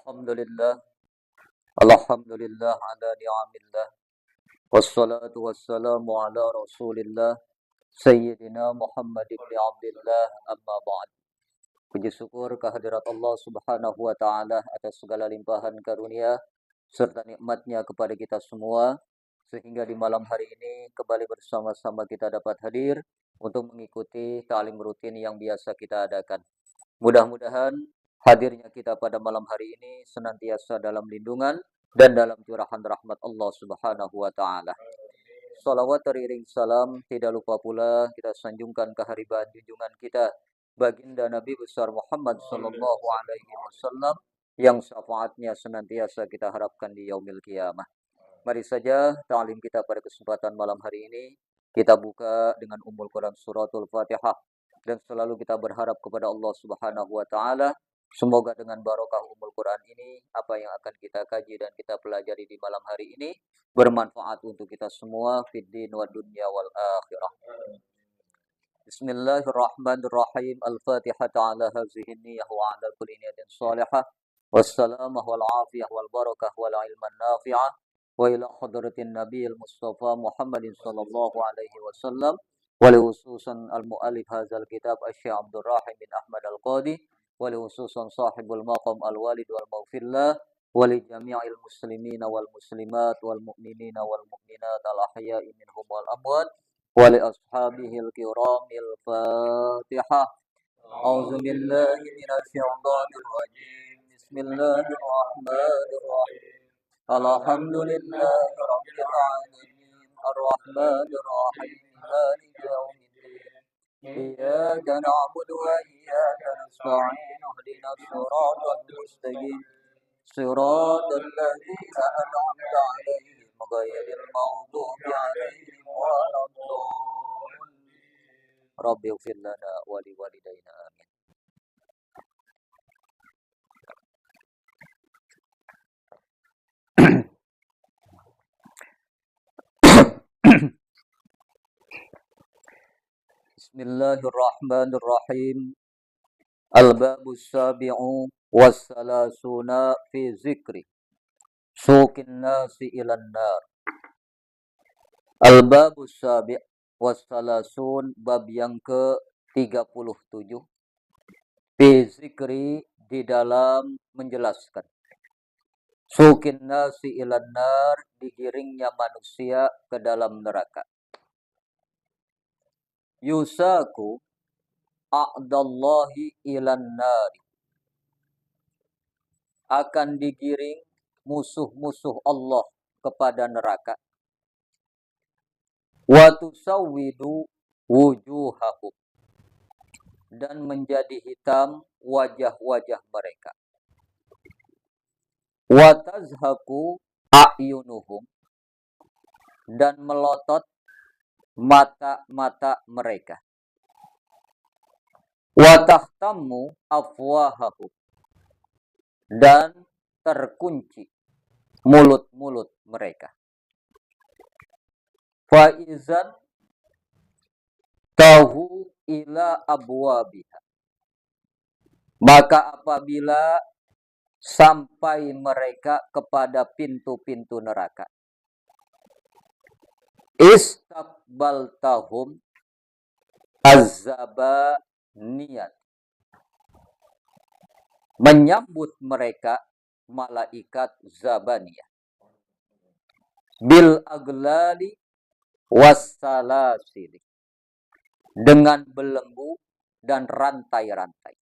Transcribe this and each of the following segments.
Alhamdulillah, Alhamdulillah ala ni'amillah, wassalatu wassalamu ala rasulillah, Sayyidina Muhammad ibn Abdullah, amma ba'd. Puji syukur kehadirat Allah subhanahu wa ta'ala atas segala limpahan karunia, serta nikmatnya kepada kita semua, sehingga di malam hari ini kembali bersama-sama kita dapat hadir untuk mengikuti ta'lim rutin yang biasa kita adakan. Mudah-mudahan hadirnya kita pada malam hari ini senantiasa dalam lindungan dan dalam curahan rahmat Allah Subhanahu wa taala. Salawat teriring salam tidak lupa pula kita sanjungkan kehariban junjungan kita baginda Nabi besar Muhammad sallallahu alaihi wasallam yang syafaatnya senantiasa kita harapkan di yaumil qiyamah. Mari saja ta'lim kita pada kesempatan malam hari ini kita buka dengan Ummul Quran suratul Fatihah. Dan selalu kita berharap kepada Allah Subhanahu wa taala semoga dengan barokah Ummul Quran ini apa yang akan kita kaji dan kita pelajari di malam hari ini bermanfaat untuk kita semua fid din wa dunya wal akhirah. Bismillahirrahmanirrahim. Al-Fatihah ala hazihi niyyah wa ala kulli niyatin salihah. Wassalamah wal afiyah wal barakah wal ilman nafi'ah wa ila hadratin nabiyil mustafa Muhammadin sallallahu alaihi wasallam. ولخصوصا المؤلف هذا الكتاب الشيخ عبد الرحيم بن أحمد القاضي ولخصوصا صاحب المقام الوالد والمغفر له ولجميع المسلمين والمسلمات والمؤمنين والمؤمنات الأحياء منهم والأموات ولأصحابه الكرام الفاتحة. أعوذ بالله من الشيطان الرجيم. بسم الله الرحمن الرحيم. الحمد لله رب العالمين الرحمن الرحيم مالك يوم الدين إياك نعبد وإياك نستعين اهدنا الصراط المستقيم صراط الذين أنعمت عليهم غير المغضوب عليهم ولا الضالين رب اغفر لنا ولوالدينا آمين. Bismillahirrahmanirrahim. Al-babus sabi'u wassalasuna fi zikri suqin nasi ilan nar. Al-babus sabi' wassalasun, bab yang ke-37 fi zikri, di dalam menjelaskan suqin nasi ilan nar, digiringnya manusia ke dalam neraka. Yusaku a'dallahi ilan nari, akan digiring musuh-musuh Allah kepada neraka. Wa tusawwidu wujuhahum, dan menjadi hitam wajah-wajah mereka. Wa tazhaku a'yunuhum, dan melotot mata-mata mereka. Wa tahtammu afwahahum, dan terkunci mulut-mulut mereka. Fa izan tahu ila abwabiha, maka apabila sampai mereka kepada pintu-pintu neraka, istaqbaltahum azzabaniyat, menyambut mereka malaikat zabaniyah, bil aglali wassalasili, dengan belenggu dan rantai-rantai.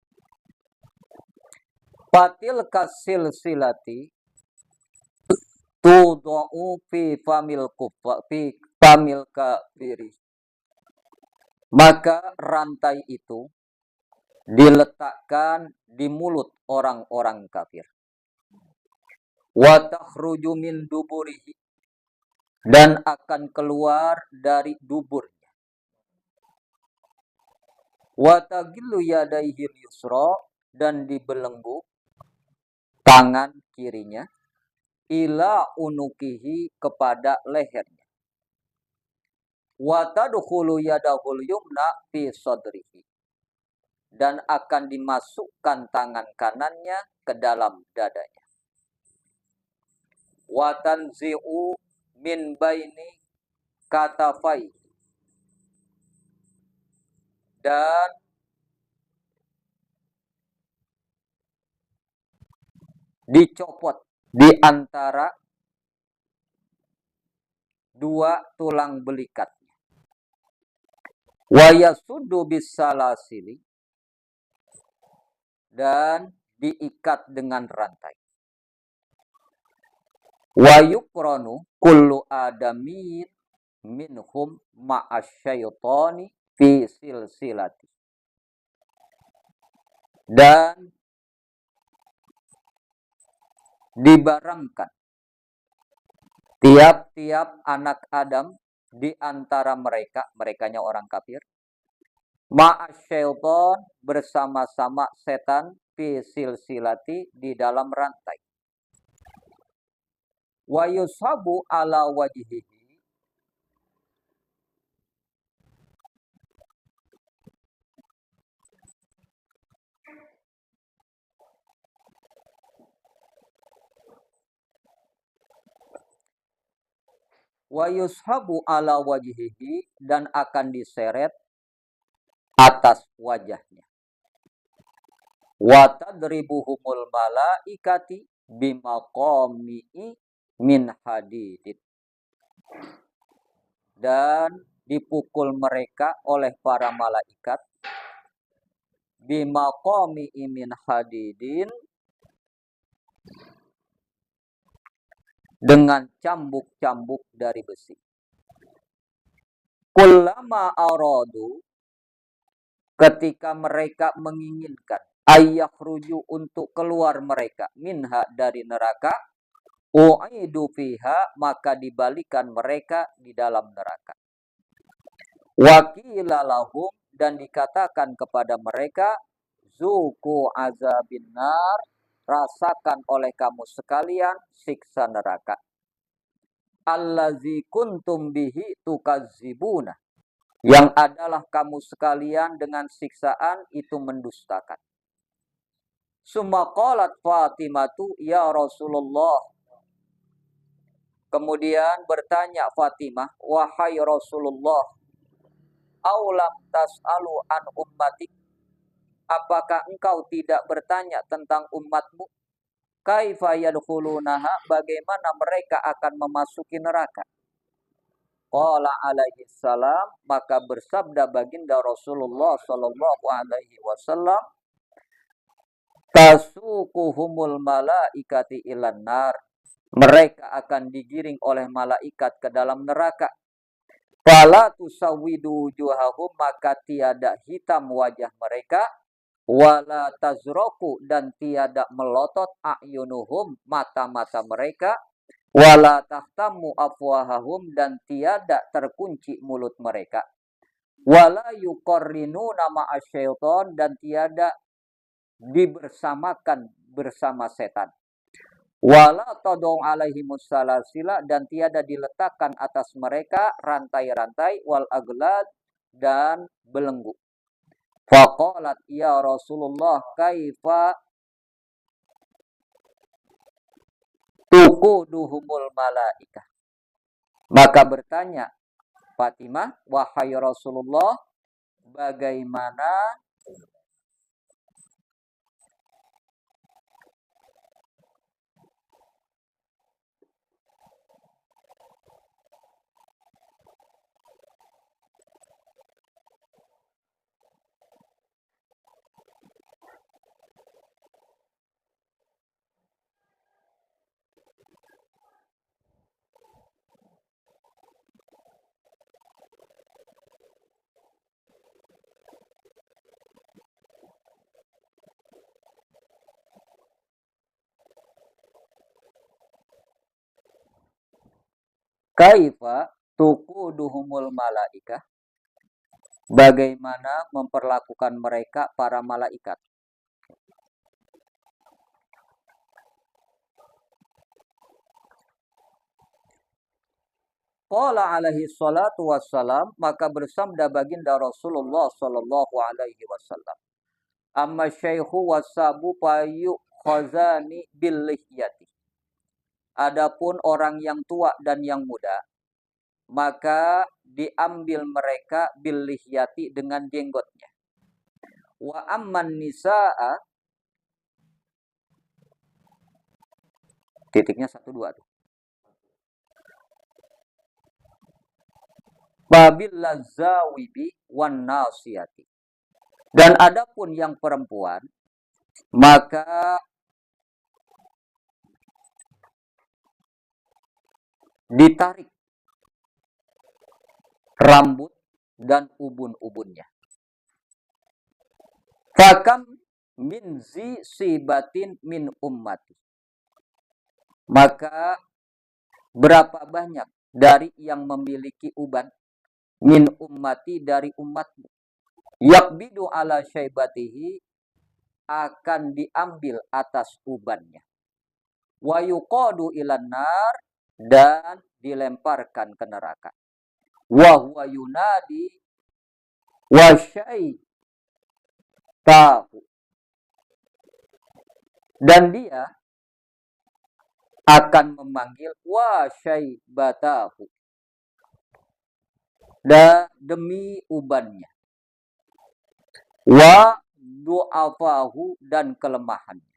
Fatil kasilsilati tudu'u fi famil kufa fi famil kafiri, maka rantai itu diletakkan di mulut orang-orang kafir. Wa takhruju min duburihi, dan akan keluar dari duburnya. Wa tagillu yadaihi yusra, dan dibelenggu tangan kirinya, ila unukihi, kepada lehernya. Wa tadkhulu yadahul yumna fi sadrihi, dan akan dimasukkan tangan kanannya ke dalam dadanya. wa tanzi'u min baini katafai, dan dicopot di antara dua tulang belikat. Wa yasuddu bisalasili, dan diikat dengan rantai. Wa yukranu kullu adamin minhum ma'asyaitani fi silsilati, dan dibarangkan tiap-tiap anak Adam di antara mereka, merekanya orang kafir, ma'asyaiton, bersama-sama setan, fi silsilati, di dalam rantai. Wa yusabu ala wajhihi, wa yushabu ala wajhihi, dan akan diseret atas wajahnya. Wa tadribuhumul malaikati bimaqami'i min hadidin, dan dipukul mereka oleh para malaikat bimaqami'i min hadidin, dengan cambuk-cambuk dari besi. Kullama aradu, ketika mereka menginginkan, ayakhruju, untuk keluar mereka, minha, dari neraka, u'idu fiha, maka dibalikan mereka di dalam neraka. Wakila lahum, dan dikatakan kepada mereka, zuku azabin nar, rasakan oleh kamu sekalian siksa neraka. Allazi kuntum bihi tukadzibuna, yang adalah kamu sekalian dengan siksaan itu mendustakan. Summa qalat Fatimatu ya Rasulullah, kemudian bertanya Fatimah, wahai Rasulullah, aulam tas'alu an ummatik, apakah engkau tidak bertanya tentang umatmu? Kaifa yadkhulunaha, bagaimana mereka akan memasuki neraka? Qala alaihi salam, maka bersabda baginda Rasulullah sallallahu alaihi wasallam, tasuquhumul malaikati ilan nar, mereka akan digiring oleh malaikat ke dalam neraka. Fala tusawidu wujuhahum, maka tiada hitam wajah mereka, wala tazroku, dan tiada melotot, a'yunuhum, mata-mata mereka, wala tahtamu afwahahum, dan tiada terkunci mulut mereka, wala yuqarrinuna ma'asyaiton, dan tiada dibersamakan bersama setan, wala tadau alaihimus salasila, dan tiada diletakkan atas mereka rantai-rantai, wal aglad, dan belenggu. Faqalat ya Rasulullah kaifa tuquduhumul malaikah, maka bertanya Fatimah, wahai Rasulullah, bagaimana kaifa tuquduhumul malaikah, bagaimana memperlakukan mereka para malaikat. Qala alaihi salatu wassalam, maka bersabda baginda Rasulullah sallallahu alaihi wasallam, amma syaikhu wasabu payu khazani bil lihyati, Adapun orang yang tua dan yang muda, maka diambil mereka bil lihyati dengan jenggotnya. Wa amman nisaa, titiknya 1 2 tuh. Babil lazawibi wan nasiyati. Dan adapun yang perempuan, maka ditarik rambut dan ubun-ubunnya. Fakam min zi sibatin min ummati. Maka berapa banyak dari yang memiliki uban min ummati dari umatmu. Yakbidu ala syaibatihi, akan diambil atas ubannya. Wa yuqadu ilan nar, dan dilemparkan ke neraka. Wa huwa yunadi wa syaitahu, dan dia akan memanggil wa syaibatahu, dan demi ubannya, wa du'afahu, dan kelemahannya.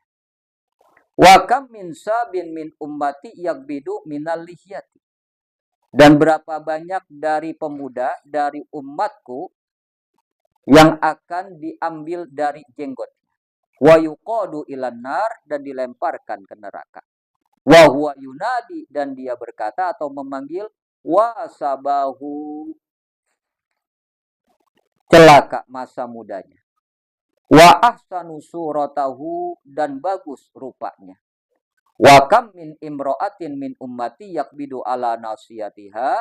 Wa kam min sabin min ummati yakbidu minal lihyati. Dan berapa banyak dari pemuda dari umatku yang akan diambil dari jenggotnya. Wa yuqadu ilan nar, dan dilemparkan ke neraka. Wa huwa yunadi, dan dia berkata atau memanggil wa sabahu, celaka masa mudanya. Wa ahsanu suratahu, dan bagus rupanya. Wa kam min imro'atin min ummati yakbidu ala nasiyatiha,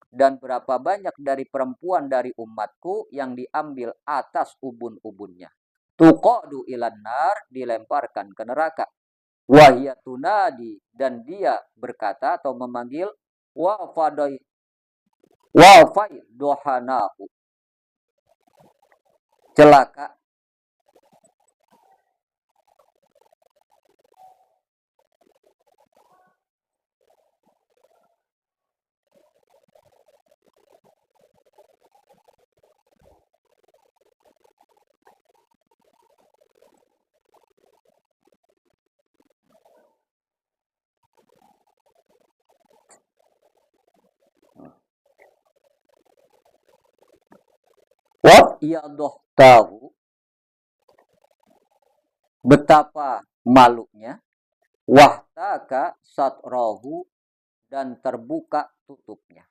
dan berapa banyak dari perempuan dari umatku yang diambil atas ubun-ubunnya. Tuqadu ilan nar, dilemparkan ke neraka. Wahia tunadi, dan dia berkata atau memanggil wa fadai wa fai dohanahu, celaka wa yadoh tahu, betapa malunya, wahtaka satrahu, dan terbuka tutupnya.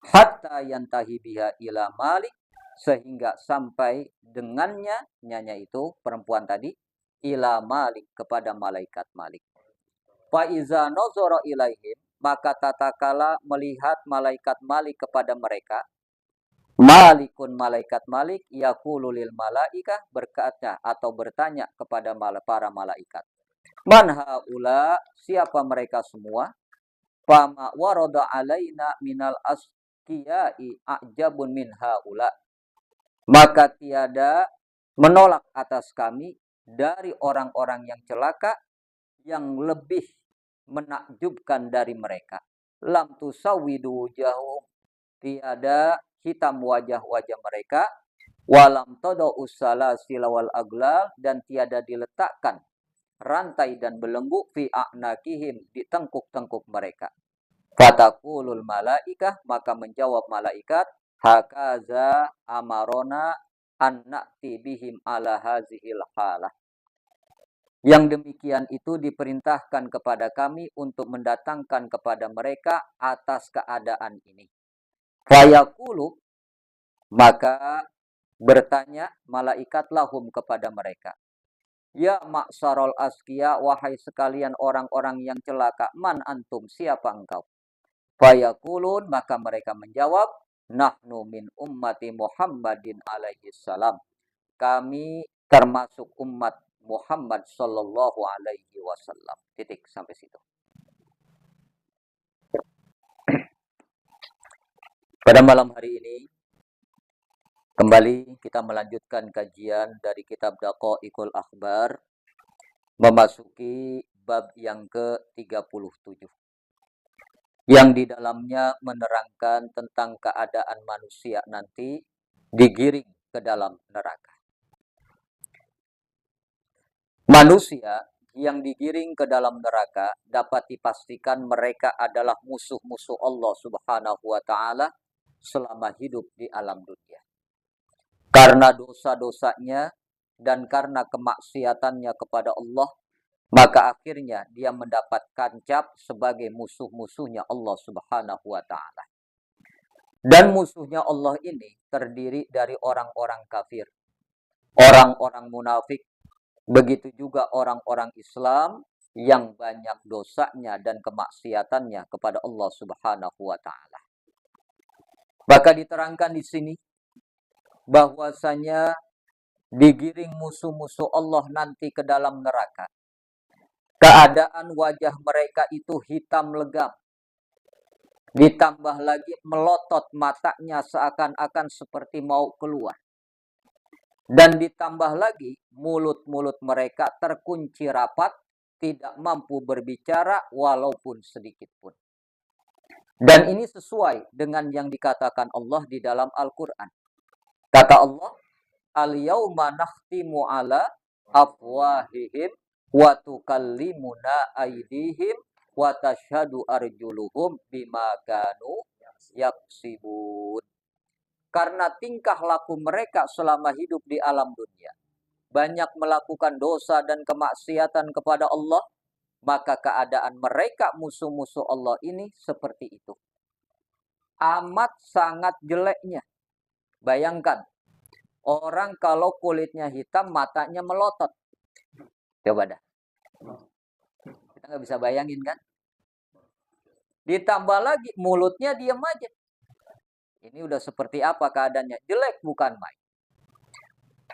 Hatta yantahi biha ila malik, sehingga sampai dengannya, nyanya itu perempuan tadi, ila malik, kepada malaikat Malik. Fa iza nazara ilaihim, maka tatkala melihat malaikat Malik kepada mereka, Malikun, malaikat Malik, yaqulu lil malaikah, berkata atau bertanya kepada para malaikat. Man haula, siapa mereka semua? Fama warada alaina minal askiyai a'jabun min haula. Maka tiada menolak atas kami dari orang-orang yang celaka yang lebih menakjubkan dari mereka. Lam tusawidu jahum, tiada hitam wajah-wajah mereka. Walam todo usalasil wal aglal, dan tiada diletakkan rantai dan belenggu fi a'nakihim, di tengkuk-tengkuk mereka. Fatakulul malaikah, maka menjawab malaikat, hakaza amarona an na'ti bihim ala hazihil halah. Yang demikian itu diperintahkan kepada kami untuk mendatangkan kepada mereka atas keadaan ini. Fayaqulu, maka bertanya malaikat lahum kepada mereka. Ya maksarul askia, wahai sekalian orang-orang yang celaka, man antum, siapa engkau? Fayaqulun, maka mereka menjawab, nahnu min ummati Muhammadin alaihi salam. Kami termasuk umat Muhammad sallallahu alaihi wasallam. Titik sampai situ. Pada malam hari ini kembali kita melanjutkan kajian dari kitab Daqaiqul Akhbar, memasuki bab yang ke-37. yang di dalamnya menerangkan tentang keadaan manusia nanti digiring ke dalam neraka. Manusia yang digiring ke dalam neraka dapat dipastikan mereka adalah musuh-musuh Allah Subhanahu wa taala selama hidup di alam dunia. Karena dosa-dosanya dan karena kemaksiatannya kepada Allah, maka akhirnya dia mendapatkan cap sebagai musuh-musuhnya Allah Subhanahu wa taala. Dan musuhnya Allah ini terdiri dari orang-orang kafir, orang-orang munafik, begitu juga orang-orang Islam yang banyak dosanya dan kemaksiatannya kepada Allah Subhanahu wa taala. Maka diterangkan di sini bahwasanya digiring musuh-musuh Allah nanti ke dalam neraka. Keadaan wajah mereka itu hitam legam. Ditambah lagi melotot matanya seakan-akan seperti mau keluar. Dan ditambah lagi mulut-mulut mereka terkunci rapat, tidak mampu berbicara walaupun sedikit pun. Dan ini sesuai dengan yang dikatakan Allah di dalam Al-Quran. Kata Allah, Al-yawma nakhtimu ala afwahihim wa tukallimuna aydihim wa tashhadu arjuluhum bima kanu yaksibun. Karena tingkah laku mereka selama hidup di alam dunia banyak melakukan dosa dan kemaksiatan kepada Allah, maka keadaan mereka musuh-musuh Allah ini seperti itu. Amat sangat jeleknya. Bayangkan, orang kalau kulitnya hitam, matanya melotot. Coba dah. Kita nggak bisa bayangin kan? Ditambah lagi, mulutnya diam aja. Ini udah seperti apa keadaannya? Jelek bukan main.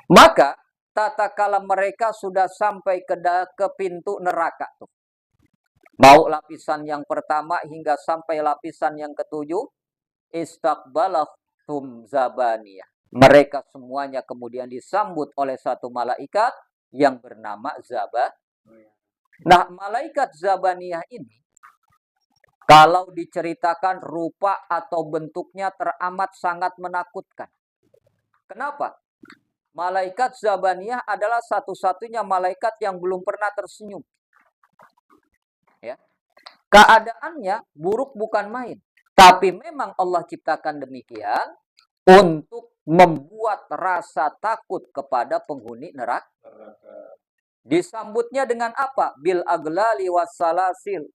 Maka, tata kala mereka sudah sampai ke pintu neraka tuh. Mau lapisan yang pertama hingga sampai lapisan yang ketujuh, istaqbalahum zabaniyah. Mereka semuanya kemudian disambut oleh satu malaikat yang bernama Zabaniyah. Nah, malaikat Zabaniyah ini, kalau diceritakan rupa atau bentuknya teramat sangat menakutkan. Kenapa? Malaikat Zabaniyah adalah satu-satunya malaikat yang belum pernah tersenyum. Ya. Keadaannya buruk bukan main. Tapi memang Allah ciptakan demikian untuk membuat rasa takut kepada penghuni neraka. Disambutnya dengan apa? Bil aglali wassalasil.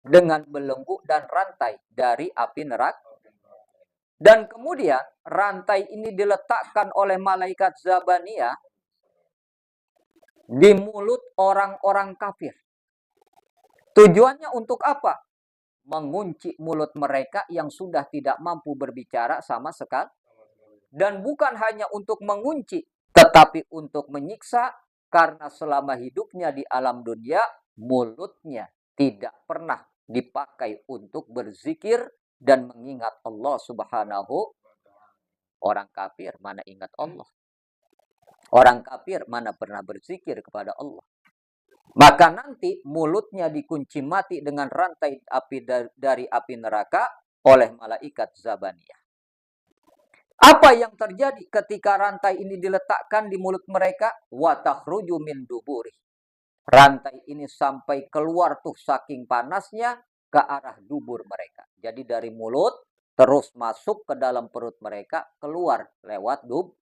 Dengan belenggu dan rantai dari api neraka. Dan kemudian rantai ini diletakkan oleh malaikat Zabaniyah di mulut orang-orang kafir. Tujuannya untuk apa? Mengunci mulut mereka yang sudah tidak mampu berbicara sama sekali. Dan bukan hanya untuk mengunci, tetapi untuk menyiksa, karena selama hidupnya di alam dunia, mulutnya tidak pernah dipakai untuk berzikir dan mengingat Allah Subhanahu. Orang kafir mana ingat Allah? Orang kafir mana pernah berzikir kepada Allah? Maka nanti mulutnya dikunci mati dengan rantai api dari api neraka oleh malaikat Zabaniyah. Apa yang terjadi ketika rantai ini diletakkan di mulut mereka? Wa takhruju min duburi. Rantai ini sampai keluar tuh saking panasnya ke arah dubur mereka. Jadi dari mulut terus masuk ke dalam perut mereka, keluar lewat dubur.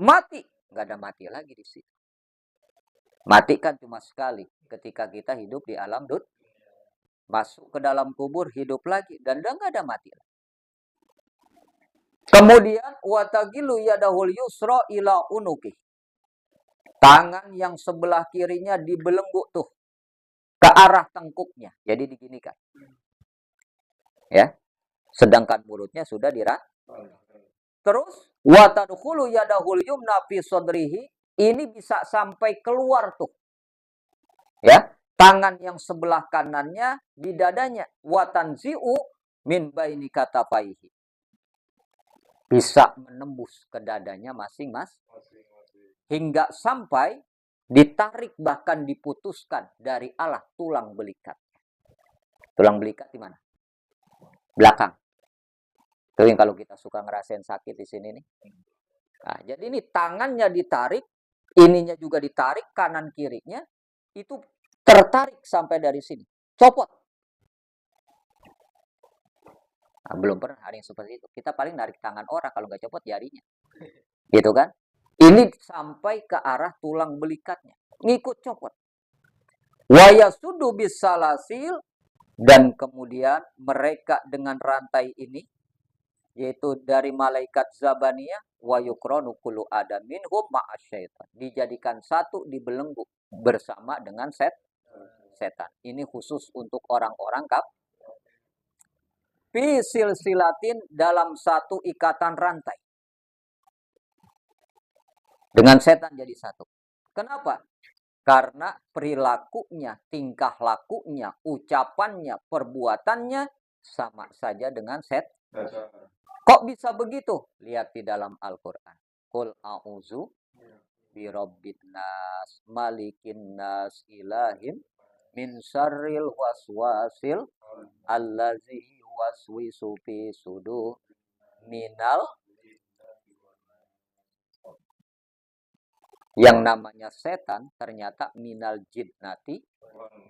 Mati. Nggak ada mati lagi di situ. Mati kan cuma sekali ketika kita hidup di alam dunia. Masuk ke dalam kubur, hidup lagi. Dan udah nggak ada mati lagi. Kemudian watagilu yadahul yusra ila unuki. Tangan yang sebelah kirinya dibelenggu tuh ke arah tengkuknya. Jadi diginikan. Ya. Sedangkan mulutnya sudah dirat. Terus watadkhulu yadahul yumna fi sadrihi, ini bisa sampai keluar tuh. Ya, tangan yang sebelah kanannya di dadanya. Watanzi'u min baini katafaihi. Bisa menembus ke dadanya masing-masing. Hingga sampai ditarik bahkan diputuskan dari alah tulang belikat. Tulang belikat di mana? belakang. Tuh yang kalau kita suka ngerasain sakit di sini nih. Nah, jadi ini tangannya ditarik, ininya juga ditarik, kanan kirinya itu tertarik sampai dari sini. Copot. Nah, belum pernah ada yang seperti itu. Kita paling narik tangan orang kalau nggak copot jarinya. Gitu kan? Ini sampai ke arah tulang belikatnya. Ngikut copot. Wayasudu bisalasil, dan kemudian mereka dengan rantai ini, yaitu dari malaikat Zabaniyah, wa yukronu kullu adamin hum ma'asyaitan. Dijadikan satu, dibelenggu bersama dengan setan. Ini khusus untuk orang-orang fi silsilatin, dalam satu ikatan rantai. Dengan setan jadi satu. Kenapa? Karena perilakunya, tingkah lakunya, ucapannya, perbuatannya sama saja dengan setan. Kok bisa begitu? Lihat di dalam Al-Quran. Qul a'udzu birabbin nas, malikin nas, ilahin min syarril waswasil allazi waswisu fi sudur minal. Yang namanya setan ternyata minal jinnati,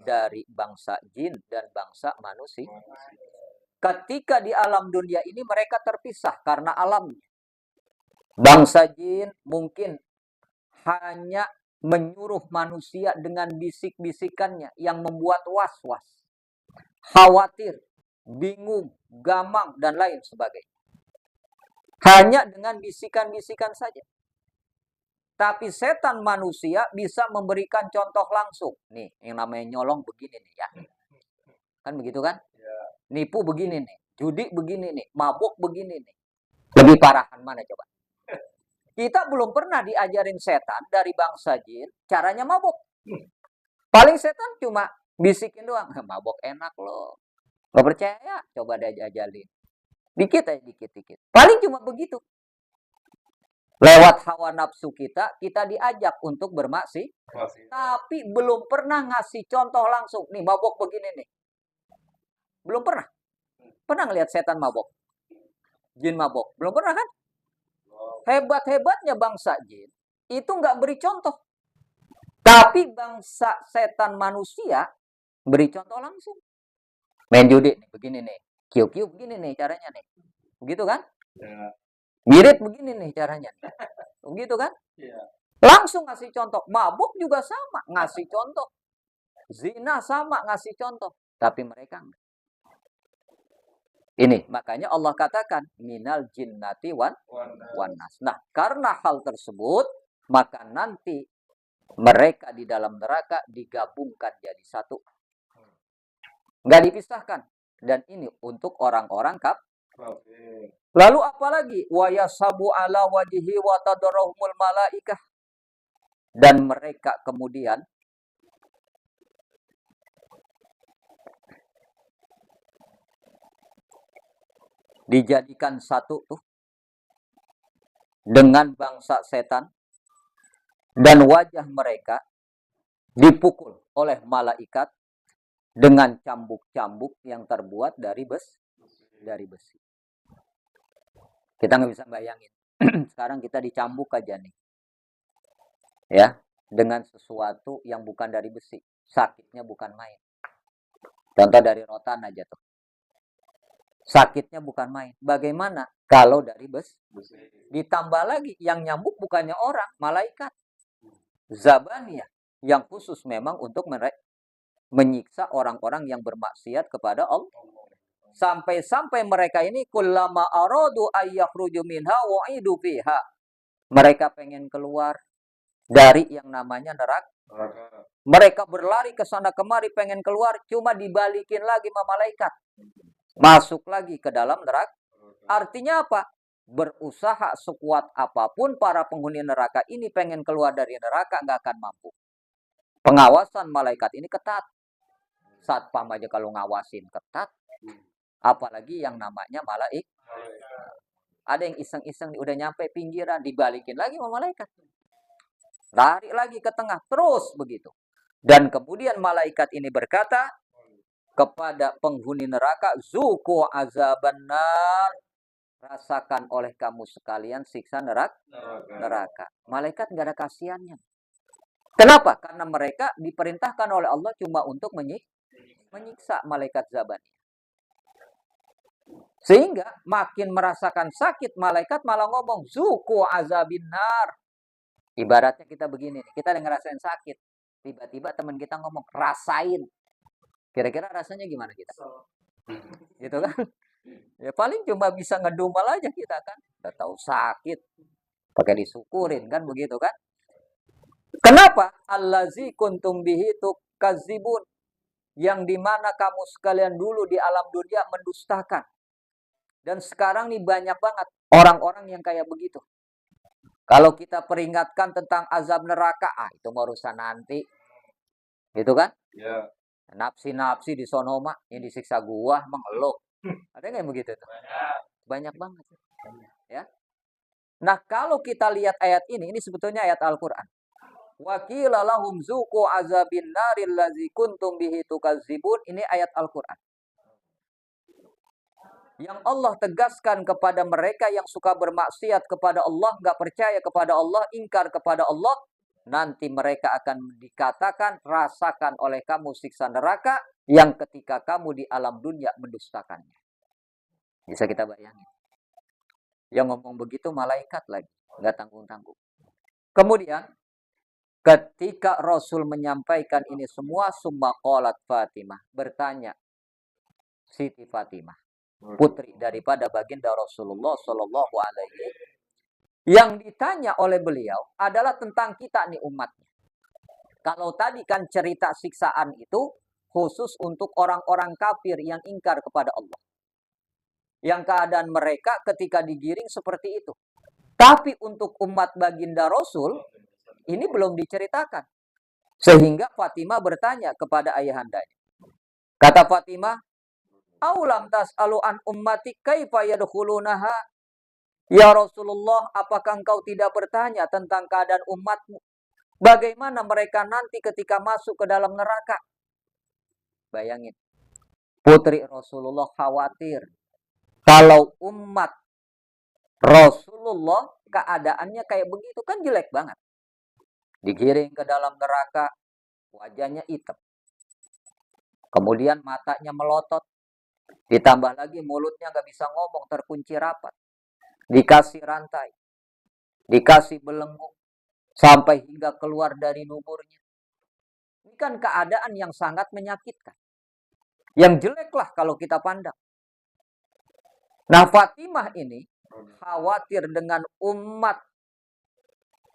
dari bangsa jin dan bangsa manusia. Ketika di alam dunia ini mereka terpisah karena alamnya. Bangsa jin mungkin hanya menyuruh manusia dengan bisik-bisikannya yang membuat was-was, khawatir, bingung, gamang, dan lain sebagainya. Hanya dengan bisikan-bisikan saja. Tapi setan manusia bisa memberikan contoh langsung. Nih, yang namanya nyolong begini nih ya. Kan begitu kan? Nipu begini nih. Judi begini nih. Mabuk begini nih. Lebih parahan mana coba? Kita belum pernah diajarin setan dari bangsa jin caranya mabuk. Paling setan cuma bisikin doang. Mabuk enak loh. Gak percaya? Coba diajalin. Dikit aja, dikit-dikit. Paling cuma begitu. Lewat hawa nafsu kita diajak untuk bermaksiat. Tapi belum pernah ngasih contoh langsung. Nih, mabok begini nih. Belum pernah. Pernah ngelihat setan mabok? Jin mabok? Belum pernah kan? Hebat-hebatnya bangsa jin, itu nggak beri contoh. Tapi bangsa setan manusia beri contoh langsung. Main judi nih, begini nih. Kiu-kiu begini nih caranya nih. Begitu kan? Mirip begini nih caranya. Begitu kan? Langsung ngasih contoh. Mabuk juga sama, ngasih contoh. Zina sama, ngasih contoh. Tapi mereka enggak. Ini, makanya Allah katakan, minal jinnati wan nas. Nah, karena hal tersebut, maka nanti mereka di dalam neraka digabungkan jadi satu. Enggak dipisahkan. Dan ini untuk orang-orang Lalu apalagi? Wa yasabu ala wajhi wa tadarrahumul malaikah. Dan mereka kemudian dijadikan satu tuh dengan bangsa setan, dan wajah mereka dipukul oleh malaikat dengan cambuk-cambuk yang terbuat dari besi. Kita nggak bisa bayangin. Sekarang kita dicambuk aja nih. Ya, dengan sesuatu yang bukan dari besi. Sakitnya bukan main. Contoh dari rotan aja tuh. Sakitnya bukan main. Bagaimana kalau dari besi? Ditambah lagi yang nyambuk bukannya orang, malaikat. Zabaniyah, yang khusus memang untuk menyiksa orang-orang yang bermaksiat kepada Allah. Sampai-sampai mereka ini kullama aradu ayyakhruju minha wa'idu fiha. Mereka pengen keluar dari yang namanya neraka. Mereka berlari ke sana kemari pengen keluar, cuma dibalikin lagi sama malaikat. Masuk lagi ke dalam neraka. Artinya apa? Berusaha sekuat apapun para penghuni neraka ini pengen keluar dari neraka nggak akan mampu. Pengawasan malaikat ini ketat. Satpam aja kalau ngawasin ketat. Apalagi yang namanya malaikat. Ada yang iseng-iseng udah nyampe pinggiran, dibalikin lagi sama malaikat. Lari lagi ke tengah, terus begitu. Dan kemudian malaikat ini berkata, kepada penghuni neraka, zuku azabannar, rasakan oleh kamu sekalian siksa neraka. Malaikat nggak ada kasihannya. Kenapa? Karena mereka diperintahkan oleh Allah cuma untuk menyiksa malaikat Zabani. Sehingga makin merasakan sakit, malaikat malah ngomong, zuku azabinnar. Ibaratnya kita begini, kita yang ngerasain sakit. Tiba-tiba teman kita ngomong, rasain. Kira-kira rasanya gimana kita? Gitu kan? Ya paling cuma bisa ngedumel aja kita kan. Udah tahu sakit. Pakai disyukurin kan begitu kan? Kenapa? Allazi kuntum bihi tukazibun. Yang dimana kamu sekalian dulu di alam dunia mendustakan. Dan sekarang nih banyak banget orang-orang yang kayak begitu. Kalau kita peringatkan tentang azab neraka, itu urusan nanti. Gitu kan? Ya. Napsi-napsi di sonoma, yang disiksa gua, mengeluh. Ada nggak yang begitu tuh? Banyak banget. Ya. Nah, kalau kita lihat ayat ini sebetulnya ayat Al-Qur'an. Wa qila lahum zuqu azabin naril ladzi kuntum bihi tukadzibun. Ini ayat Al-Qur'an. Yang Allah tegaskan kepada mereka yang suka bermaksiat kepada Allah, nggak percaya kepada Allah, ingkar kepada Allah, nanti mereka akan dikatakan, rasakan oleh kamu siksa neraka yang ketika kamu di alam dunia mendustakannya. Bisa kita bayangin. Yang ngomong begitu malaikat lagi, nggak tanggung-tanggung. Kemudian, ketika Rasul menyampaikan ini semua, summa qalat Fatimah, bertanya Siti Fatimah, putri daripada baginda Rasulullah Shallallahu Alaihi, yang ditanya oleh beliau adalah tentang kita nih umatnya. Kalau tadi kan cerita siksaan itu khusus untuk orang-orang kafir yang ingkar kepada Allah, yang keadaan mereka ketika digiring seperti itu. Tapi untuk umat baginda Rasul ini belum diceritakan. Sehingga Fatimah bertanya kepada ayahandanya. Kata Fatimah, "Aulam tas'alu an ummati kaifa yadkhulunaha?" Ya Rasulullah, apakah engkau tidak bertanya tentang keadaan umatmu? Bagaimana mereka nanti ketika masuk ke dalam neraka? Bayangin. Putri Rasulullah khawatir. Kalau umat Rasulullah keadaannya kayak begitu kan jelek banget. Digiring ke dalam neraka, wajahnya hitam. Kemudian matanya melotot. Ditambah lagi mulutnya nggak bisa ngomong, terkunci rapat. Dikasih rantai. Dikasih belenggu. Sampai hingga keluar dari nuburnya. Ini kan keadaan yang sangat menyakitkan. Yang jelek lah kalau kita pandang. Nah, Fatimah ini khawatir dengan umat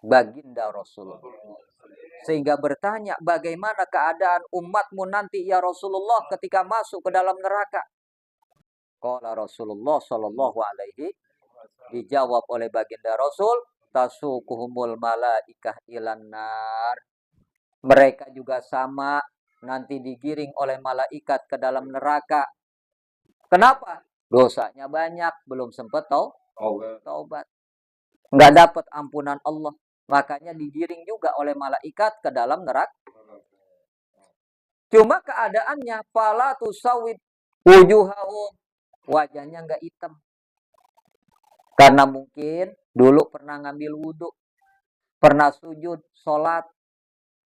baginda Rasulullah. Sehingga bertanya, bagaimana keadaan umatmu nanti ya Rasulullah ketika masuk ke dalam neraka? Qala Rasulullah Shallallahu Alaihi, dijawab oleh baginda Rasul, tasukuhumul malaikah ilan nar. Mereka juga sama nanti digiring oleh malaikat ke dalam neraka. Kenapa? Dosanya banyak, belum sempat taubat. Nggak dapat ampunan Allah. Makanya digiring juga oleh malaikat ke dalam neraka. Cuma keadaannya fala tusawid wujuhahum, wajahnya nggak hitam. Karena mungkin dulu pernah ngambil wudhu, pernah sujud, sholat,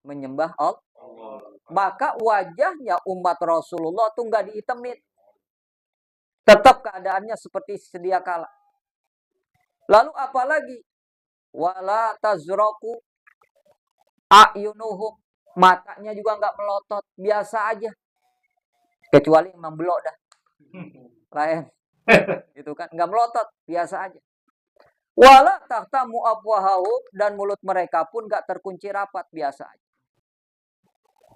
menyembah Allah. Maka wajahnya umat Rasulullah tuh nggak dihitemin. Tetap keadaannya seperti sedia kala. Lalu apalagi? Wala tazraku a'yunuhum, matanya juga nggak melotot, biasa aja. Kecuali Imam Belok dah. Lain. Itu kan nggak melotot, biasa aja. Wala tahtamu afwahahum, dan mulut mereka pun nggak terkunci rapat, biasa aja.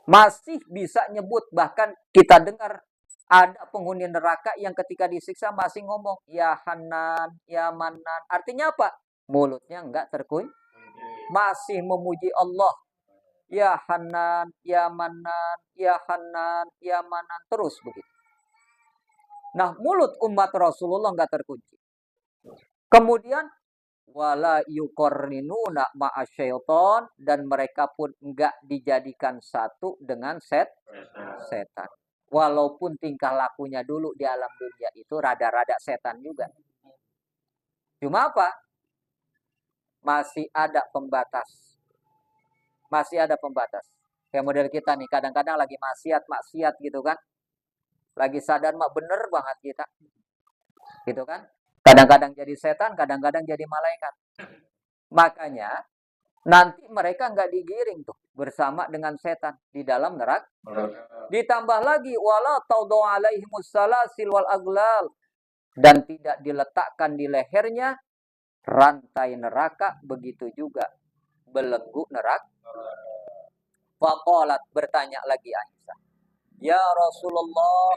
Masih bisa nyebut, bahkan kita dengar ada penghuni neraka yang ketika disiksa masih ngomong, ya Hanan, ya Manan. Artinya apa? Mulutnya nggak terkunci. Masih memuji Allah. Ya Hanan, ya Manan, ya Hanan, ya Manan. Terus begitu. Nah, mulut umat Rasulullah nggak terkunci. Kemudian, wala yuqarrinuna ma'asyaiton, dan mereka pun nggak dijadikan satu dengan setan. Walaupun tingkah lakunya dulu di alam dunia itu rada-rada setan juga. Cuma apa? Masih ada pembatas. Masih ada pembatas. Kayak model kita nih, kadang-kadang lagi maksiat gitu kan. Lagi sadar mak bener banget kita. Gitu kan. Kadang-kadang jadi setan, kadang-kadang jadi malaikat. Makanya nanti mereka nggak digiring tuh bersama dengan setan di dalam neraka. Ditambah lagi wala taudu alaihimus salasil wal aglal, dan tidak diletakkan di lehernya rantai neraka, begitu juga belenggu neraka. Faqalat, bertanya lagi Aisyah, ya Rasulullah,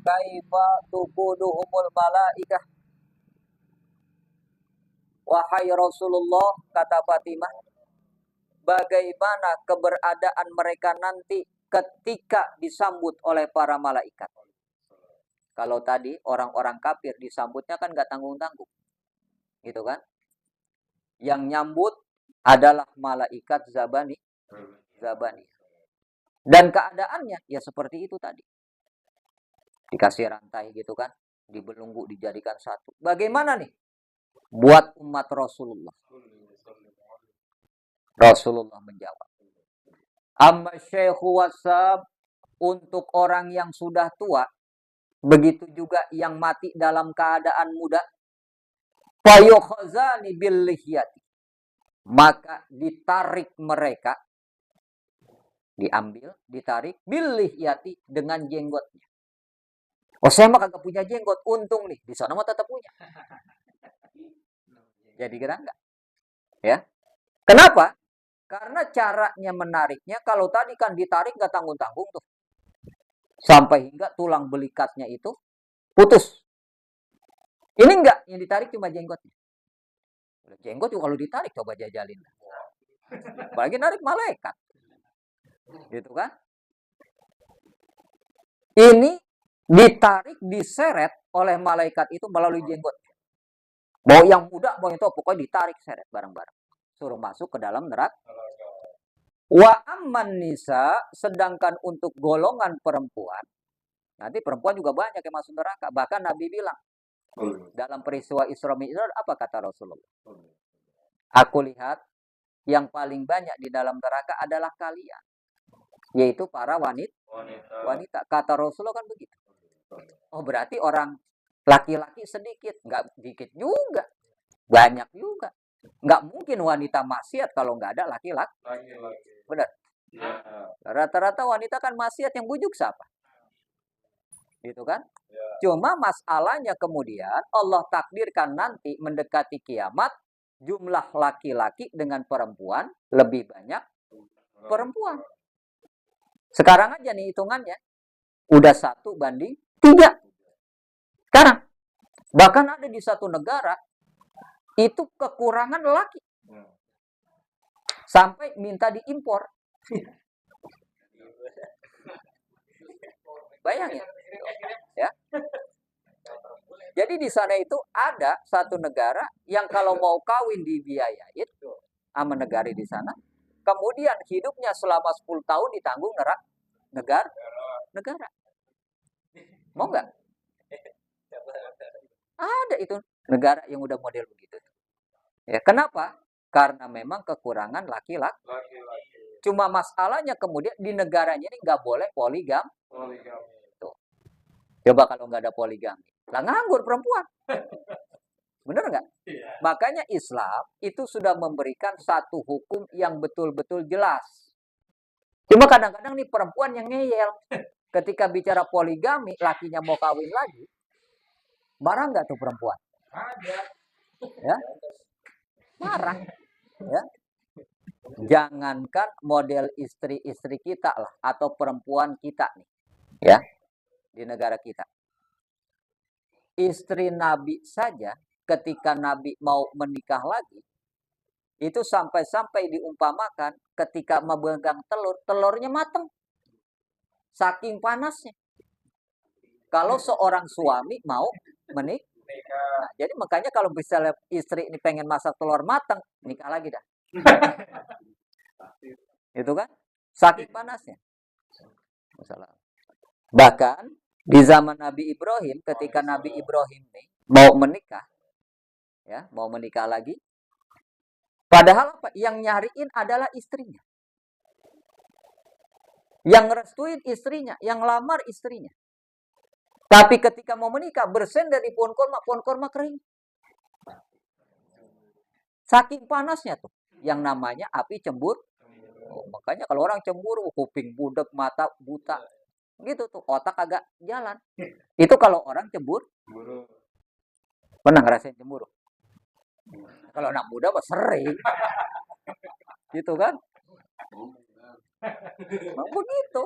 kaifa tuquduhumul malaikah? Wahai Rasulullah, kata Fatimah, bagaimana keberadaan mereka nanti ketika disambut oleh para malaikat? Kalau tadi orang-orang kafir disambutnya kan gak tanggung-tanggung, gitu kan? Yang nyambut adalah malaikat Zabani. Dan keadaannya ya seperti itu tadi. Dikasih rantai gitu kan, dibelenggu, dijadikan satu. Bagaimana nih buat umat Rasulullah? Rasulullah menjawab, amma syekhu wasab, untuk orang yang sudah tua, begitu juga yang mati dalam keadaan muda, fayukhazani bil lihyati, maka ditarik mereka, diambil, ditarik bil lihyati, dengan jenggotnya. Oh, saya mah kagak punya jenggot, untung nih, di sana mah tetap punya. Jadi kira enggak? Ya. Kenapa? Karena caranya menariknya, kalau tadi kan ditarik nggak tanggung-tanggung tuh. Sampai hingga tulang belikatnya itu putus. Ini enggak, yang ditarik cuma jenggotnya. Jenggot juga kalau ditarik, coba jajalin. Apalagi narik malaikat. Gitu kan? Ini ditarik, diseret oleh malaikat itu melalui jenggot. Mau yang muda, mau yang tua, pokoknya ditarik, seret bareng-bareng. Suruh masuk ke dalam neraka. Wa amman nisa, sedangkan untuk golongan perempuan, nanti perempuan juga banyak yang masuk neraka. Bahkan Nabi bilang, dalam peristiwa Isra Mi'raj, apa kata Rasulullah? Aku lihat yang paling banyak di dalam neraka adalah kalian, yaitu para wanita. Kata Rasulullah kan begitu. Oh, berarti orang laki-laki sedikit, nggak dikit juga, banyak juga. Nggak mungkin wanita maksiat kalau nggak ada laki-laki. Benar. Rata-rata wanita kan maksiat, yang bujuk siapa? Gitu kan? Cuma masalahnya kemudian Allah takdirkan nanti mendekati kiamat, jumlah laki-laki dengan perempuan lebih banyak perempuan. Sekarang aja nih hitungannya, udah 1:3. Sekarang, bahkan ada di satu negara, itu kekurangan laki. Sampai minta diimpor. Bayangin. Ya. Jadi di sana itu ada satu negara yang kalau mau kawin dibiayain sama negara di sana. Kemudian hidupnya selama 10 tahun ditanggung negara. Mau nggak? Ada itu negara yang udah model begitu. Ya, kenapa? Karena memang kekurangan laki-laki. Cuma masalahnya kemudian di negaranya ini nggak boleh poligami. Tuh. Coba kalau nggak ada poligami, lah nganggur perempuan. Bener nggak? Makanya Islam itu sudah memberikan satu hukum yang betul-betul jelas. Cuma kadang-kadang nih perempuan yang ngeyel. Ketika bicara poligami, lakinya mau kawin lagi, marah nggak tuh perempuan? Ya, marah. Ya. Jangankan model istri-istri kita lah, atau perempuan kita nih, ya, di negara kita. Istri Nabi saja, ketika Nabi mau menikah lagi, itu sampai-sampai diumpamakan ketika memegang telur, telurnya matang. Saking panasnya. Kalau seorang suami mau menikah. Nah, jadi makanya kalau misalnya istri ini pengen masak telur matang, nikah lagi dah. Itu kan? Saking panasnya. Masalah. Bahkan di zaman Nabi Ibrahim, ketika Nabi Ibrahim nih mau menikah, ya, mau menikah lagi, padahal apa? Yang nyariin adalah istrinya. Yang ngerestuin istrinya, yang lamar istrinya. Tapi ketika mau menikah, bersen dari pohon kurma kering. Saking panasnya tuh, yang namanya api cemburu. Oh, makanya kalau orang cemburu, kuping budek, mata buta, gitu tuh, otak agak jalan. Itu kalau orang cemburu. Pernah ngerasain cemburu? Kalau anak muda mah sering, gitu kan? Memang begitu.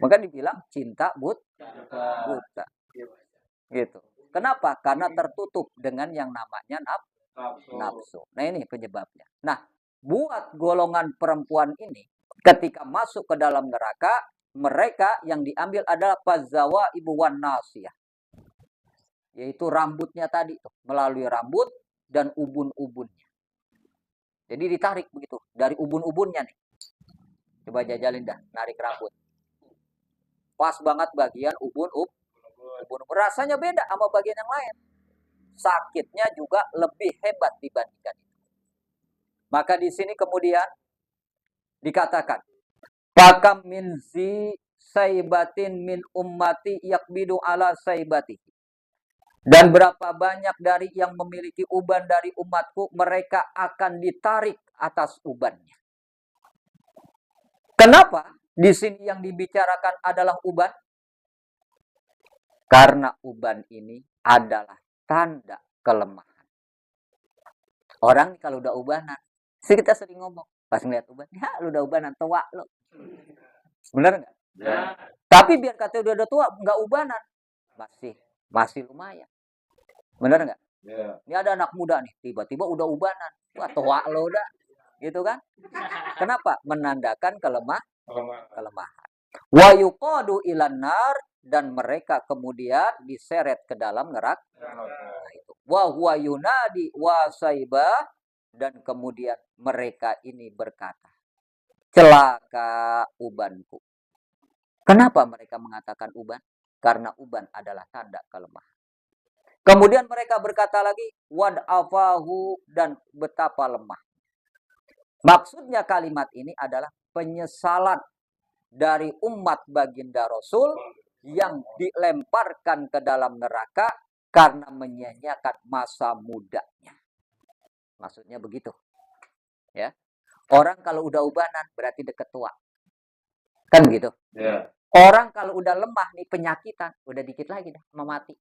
Maka dibilang cinta buta. Gitu. Kenapa? Karena tertutup dengan yang namanya nafsu. Nah, ini penyebabnya. Nah, buat golongan perempuan ini, ketika masuk ke dalam neraka, mereka yang diambil adalah pazawa ibu wan nasiyah. Yaitu rambutnya tadi tuh, melalui rambut dan ubun-ubunnya. Jadi ditarik begitu dari ubun-ubunnya nih. Coba jajalin dah, narik rambut. Pas banget bagian ubun-ubun. Rasanya beda sama bagian yang lain. Sakitnya juga lebih hebat dibandingkan itu. Maka di sini kemudian dikatakan, pakam min zi saibatin min ummati yakbidu ala saibati. Dan berapa banyak dari yang memiliki uban dari umatku, mereka akan ditarik atas ubannya. Kenapa di sini yang dibicarakan adalah uban? Karena uban ini adalah tanda kelemahan. Orang kalau udah ubanan, kita sering ngomong, pas ngeliat uban, ya lu udah ubanan, tua lu. Bener nggak? Ya. Tapi biar katanya udah tua, nggak ubanan, masih lumayan. Bener nggak? Yeah. Ini ada anak muda nih, tiba-tiba udah ubanan. Wah, tua lo udah. Gitu kan? Kenapa? Menandakan kelemahan. Wa yuqadu ilan nar, dan mereka kemudian diseret ke dalam neraka. Nah, itu. Wa huwa yunadi wa saibah, dan kemudian mereka ini berkata, celaka ubanku. Kenapa mereka mengatakan uban? Karena uban adalah tanda kelemahan. Kemudian mereka berkata lagi, wad afahu, dan betapa lemah. Maksudnya kalimat ini adalah penyesalan dari umat baginda Rasul yang dilemparkan ke dalam neraka karena menyia-nyiakan masa mudanya. Maksudnya begitu. Ya. Orang kalau udah ubanan berarti deket tua. Kan begitu? Yeah. Orang kalau udah lemah nih, penyakitan, udah dikit lagi dah mau mati.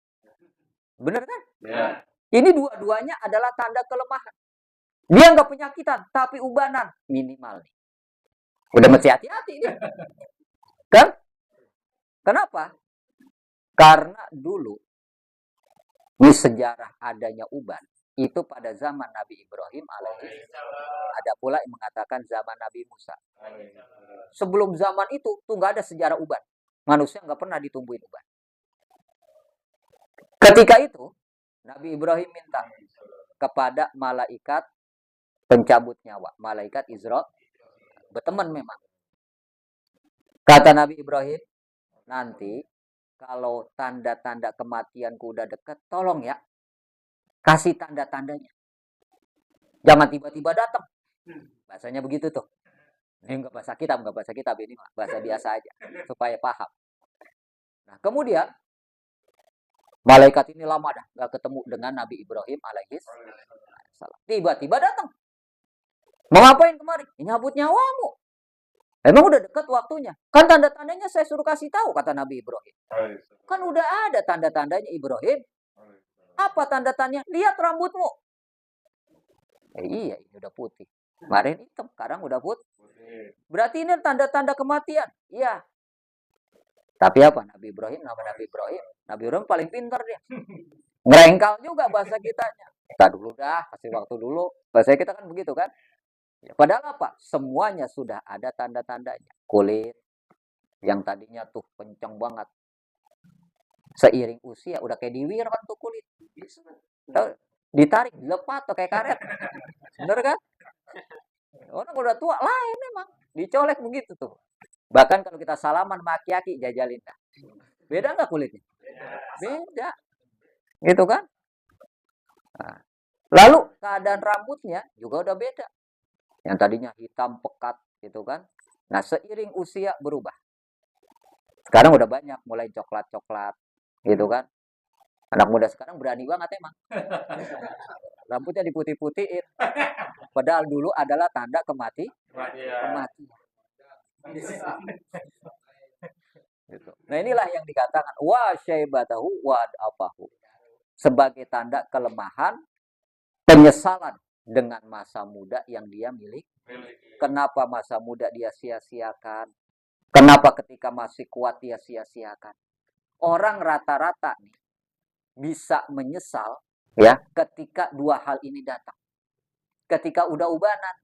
Bener kan? Yeah. Ini dua-duanya adalah tanda kelemahan. Dia nggak penyakitan, tapi ubanan minimal nih. Udah mesti hati-hati nih. Kan? Kenapa? Karena dulu di sejarah adanya uban itu pada zaman Nabi Ibrahim alaihissalam. Ada pula yang mengatakan zaman Nabi Musa. Sebelum zaman itu tuh nggak ada sejarah uban. Manusia nggak pernah ditumbuhin uban. Ketika itu Nabi Ibrahim minta kepada malaikat pencabut nyawa, malaikat Israel, berteman memang. Kata Nabi Ibrahim, nanti kalau tanda-tanda kematianku udah dekat, tolong ya, kasih tanda-tandanya. Jangan tiba-tiba datang. Bahasanya begitu tuh. Ini enggak bahasa kitab ini mah, bahasa biasa aja, supaya paham. Nah, kemudian malaikat ini lama dah nggak ketemu dengan Nabi Ibrahim alaihissalam. Tiba-tiba datang. Mau ngapain kemarin? Nyabut nyawamu. Emang udah dekat waktunya. Kan tanda-tandanya saya suruh kasih tahu, kata Nabi Ibrahim. Kan udah ada tanda-tandanya Ibrahim. Apa tanda-tandanya? Lihat rambutmu. Iya, ini udah putih. Kemarin hitam, sekarang udah putih. Berarti ini tanda-tanda kematian. Iya. Tapi apa? Nabi Ibrahim, nama Nabi Ibrahim. Nabi Ibrahim paling pintar dia. Ngerengkal juga bahasa kitanya. Kita dulu dah, kasih waktu dulu. Bahasa kita kan begitu kan? Ya, padahal apa? Semuanya sudah ada tanda-tandanya. Kulit yang tadinya tuh kencang banget. Seiring usia udah kayak diwir kan tuh kulit. Ditarik, dilepat tuh kayak karet. Bener kan? Orang udah tua lain memang. Dicolek begitu tuh. Bahkan kalau kita salaman sama aki-aki, jajalin dah. Beda nggak kulitnya? Beda. Gitu kan? Nah, lalu keadaan rambutnya juga udah beda. Yang tadinya hitam pekat gitu kan. Nah, seiring usia berubah. Sekarang udah banyak mulai coklat-coklat gitu kan. Anak muda sekarang berani banget emang. Rambutnya diputih-putihin. Padahal dulu adalah tanda kematian. Gitu. Nah, inilah yang dikatakan wa syaibatahu wa afahu. Sebagai tanda kelemahan, penyesalan dengan masa muda yang dia miliki. Kenapa masa muda dia sia-siakan? Kenapa ketika masih kuat dia sia-siakan? Orang rata-rata nih bisa menyesal ya ketika dua hal ini datang. Ketika udah ubanan,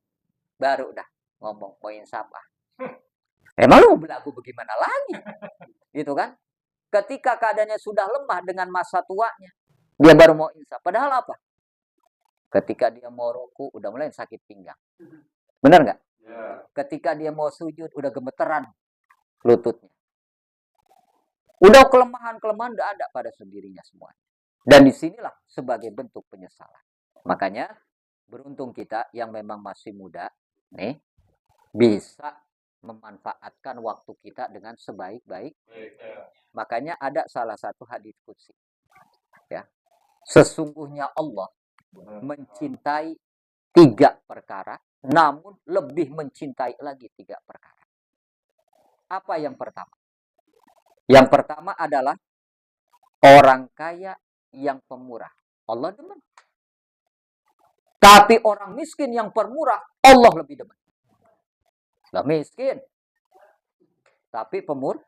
baru dah ngomong poin sampah. Emang lu belagu bagaimana lagi? Gitu kan? Ketika keadaannya sudah lemah dengan masa tuanya, dia baru mau insaf. Padahal apa? Ketika dia mau ruku, udah mulai sakit pinggang. Benar nggak? Ketika dia mau sujud, udah gemeteran lututnya. Udah kelemahan-kelemahan udah ada pada sendirinya semua. Dan disinilah sebagai bentuk penyesalan. Makanya beruntung kita yang memang masih muda, nih bisa memanfaatkan waktu kita dengan sebaik-baik. Makanya ada salah satu hadis qudsi. Ya. Sesungguhnya Allah mencintai 3 perkara, namun lebih mencintai lagi 3 perkara. Apa yang pertama? Yang pertama adalah orang kaya yang pemurah. Allah demen. Tapi orang miskin yang pemurah, Allah lebih demen. Lah miskin, tapi pemurah.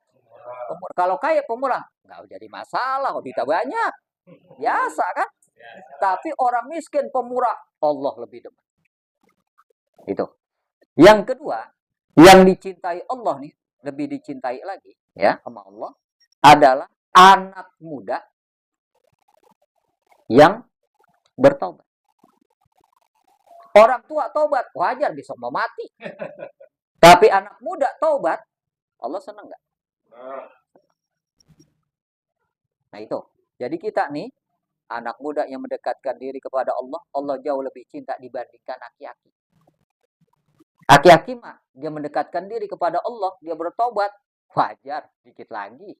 Kalau kaya pemurah, nggak jadi masalah, kita banyak. Biasa kan? Tapi orang miskin pemurah, Allah lebih demen. Itu. Yang kedua, yang dicintai Allah nih, lebih dicintai lagi ya sama Allah adalah anak muda yang bertobat. Orang tua tobat, wajar besok mau mati. Tapi anak muda tobat, Allah senang nggak? Nah itu. Jadi kita nih, anak muda yang mendekatkan diri kepada Allah, Allah jauh lebih cinta dibandingkan aki-aki. Aki-aki mah, dia mendekatkan diri kepada Allah, dia bertobat, wajar, dikit lagi.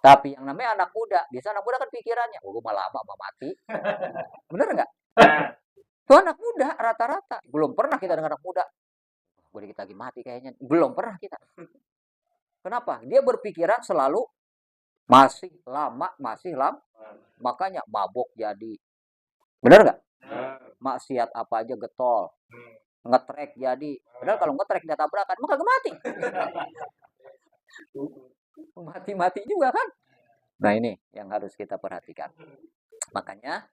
Tapi yang namanya anak muda, biasa anak muda kan pikirannya, gue malah lama mau mati. Bener nggak? Itu anak muda rata-rata. Belum pernah kita dengan anak muda. Gue dikit lagi mati kayaknya. Belum pernah kita. Kenapa? Dia berpikiran selalu masih lama. Makanya mabok jadi. Bener nggak? Maksiat apa aja getol. Ngetrek jadi. Padahal kalau ngetrek dia tabrakan, maka kagak mati. Mati-mati juga kan? Nah ini yang harus kita perhatikan. Makanya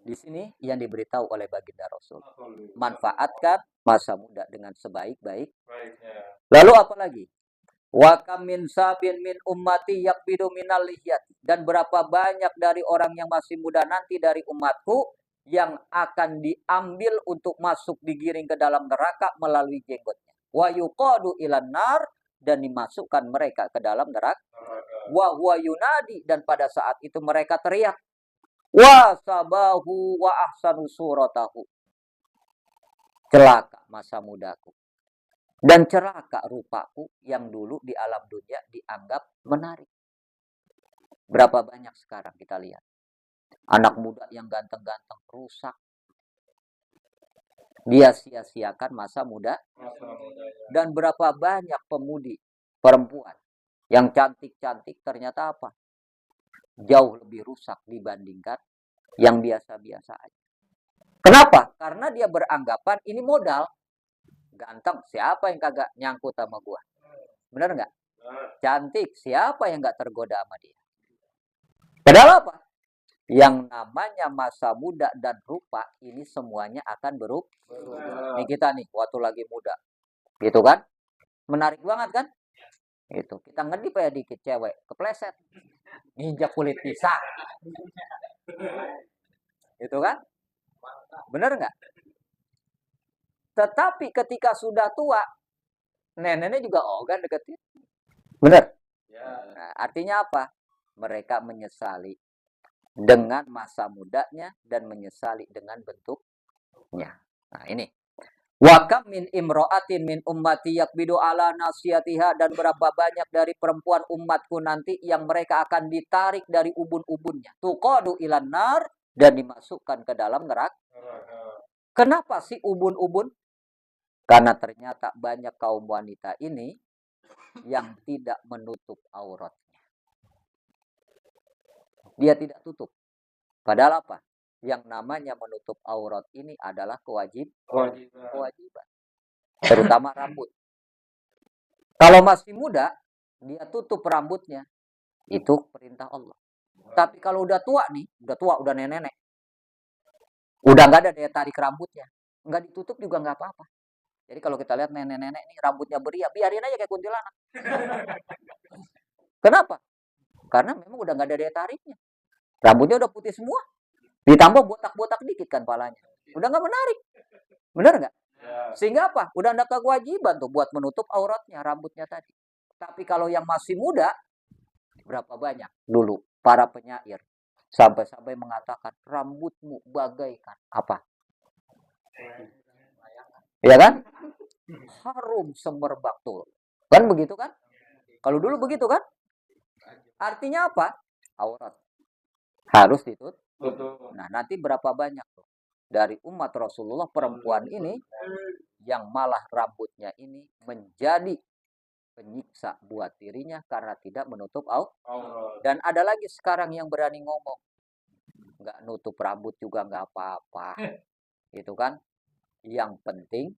di sini yang diberitahu oleh baginda Rasul. Manfaatkan masa muda dengan sebaik-baik. Lalu apa lagi? Wa kam min sabin min ummati yakbidu minal lihyati. Dan berapa banyak dari orang yang masih muda nanti dari umatku yang akan diambil untuk masuk digiring ke dalam neraka melalui jenggotnya. Wa yuqadu ilan nar, dan dimasukkan mereka ke dalam neraka. Wa huwa yunadi, dan pada saat itu mereka teriak, wa sabahu wa ahsanu suratahu. Celaka masa mudaku. Dan celaka rupaku yang dulu di alam dunia dianggap menarik. Berapa banyak sekarang kita lihat. Anak muda yang ganteng-ganteng rusak. Dia sia-siakan masa muda. Dan berapa banyak pemudi perempuan yang cantik-cantik ternyata apa? Jauh lebih rusak dibandingkan yang biasa-biasa aja. Kenapa? Karena dia beranggapan ini modal. Ganteng, siapa yang kagak nyangkut sama gua? Bener nggak? Cantik, siapa yang nggak tergoda sama dia? Padahal apa? Yang namanya masa muda dan rupa ini semuanya akan berubah. Ini kita nih, waktu lagi muda. Gitu kan? Menarik banget kan? Itu. Kita ngedip ya dikit cewek, kepleset. Nginjak kulit pisang. Itu kan? Bener nggak? Tetapi ketika sudah tua, neneknya juga ogah deketin. Benar? Nah, artinya apa? Mereka menyesali dengan masa mudanya dan menyesali dengan bentuknya. Nah, ini. Wa kam min imra'atin min ummati yakbidu ala nasiyatiha, dan berapa banyak dari perempuan umatku nanti yang mereka akan ditarik dari ubun-ubunnya. Tuqadu ilan nar, dan dimasukkan ke dalam neraka. Kenapa sih ubun-ubun? Karena ternyata banyak kaum wanita ini yang tidak menutup auratnya. Dia tidak tutup. Padahal apa? Yang namanya menutup aurat ini adalah kewajiban. Terutama rambut. Kalau masih muda, dia tutup rambutnya. Itu perintah Allah. Tapi kalau udah tua nih, udah nenek-nenek, udah nggak ada daya tarik rambutnya, nggak ditutup juga nggak apa-apa. Jadi kalau kita lihat nenek-nenek nih rambutnya beriak, biarin aja kayak kuntilanak. Kenapa? Karena memang udah nggak ada daya tariknya. Rambutnya udah putih semua. Ditambah botak-botak dikit kan palanya. Udah nggak menarik. Benar nggak? Sehingga apa? Udah ada kewajiban tuh buat menutup auratnya, rambutnya tadi. Tapi kalau yang masih muda, berapa banyak dulu para penyair sampai-sampai mengatakan rambutmu bagaikan apa? Ya kan? Harum semerbak tuh. Kan begitu kan? Kalau dulu begitu kan? Artinya apa? Aurat. Harus ditutup. Nah, nanti berapa banyak tuh dari umat Rasulullah perempuan ini yang malah rambutnya ini menjadi penyiksa buat dirinya karena tidak menutup aurat. Dan ada lagi sekarang yang berani ngomong, nggak nutup rambut juga nggak apa-apa. Itu kan? Yang penting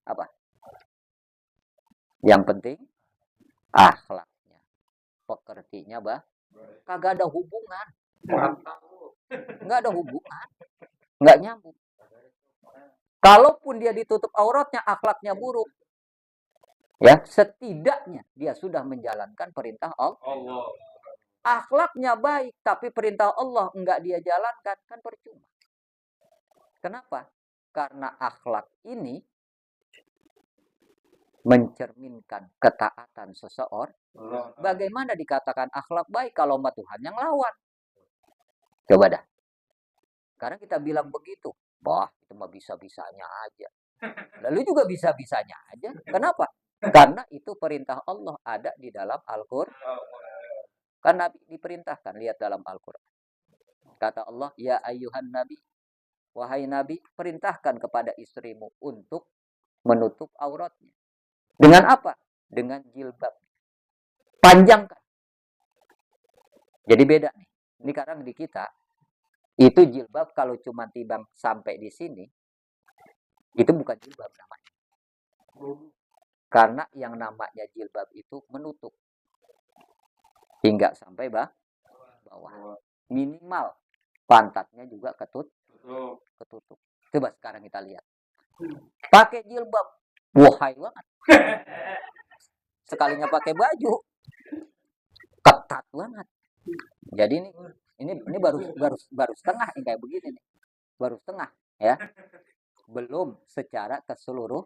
apa? Yang penting akhlaknya, pekertinya, kagak ada hubungan. Nggak ada hubungan. Nggak nyambung. Kalaupun dia ditutup auratnya, akhlaknya buruk, ya setidaknya dia sudah menjalankan perintah Allah. Akhlaknya baik, tapi perintah Allah enggak dia jalankan, kan percuma. Kenapa? Karena akhlak ini mencerminkan ketaatan seseorang. Bagaimana dikatakan akhlak baik kalau sama Tuhan yang lawan? Coba dah. Sekarang kita bilang begitu. Wah, itu mah bisa-bisanya aja. Lalu juga bisa-bisanya aja. Kenapa? Karena itu perintah Allah ada di dalam Al-Qur'an. Kan Nabi diperintahkan, lihat dalam Al-Qur'an. Kata Allah, ya ayyuhan nabi, wahai Nabi, perintahkan kepada istrimu untuk menutup auratnya. Dengan apa? Dengan jilbab. Panjangkan. Jadi beda nih. Ini sekarang di kita, itu jilbab kalau cuma tibang sampai di sini, itu bukan jilbab namanya. Karena yang namanya jilbab itu menutup hingga sampai bawah. Minimal pantatnya juga ketutup. Coba sekarang kita lihat. Pakai jilbab, wahai banget. Sekalinya pakai baju, ketat banget. Jadi ini baru setengah yang kayak begini nih. Baru setengah ya. Belum secara keseluruh.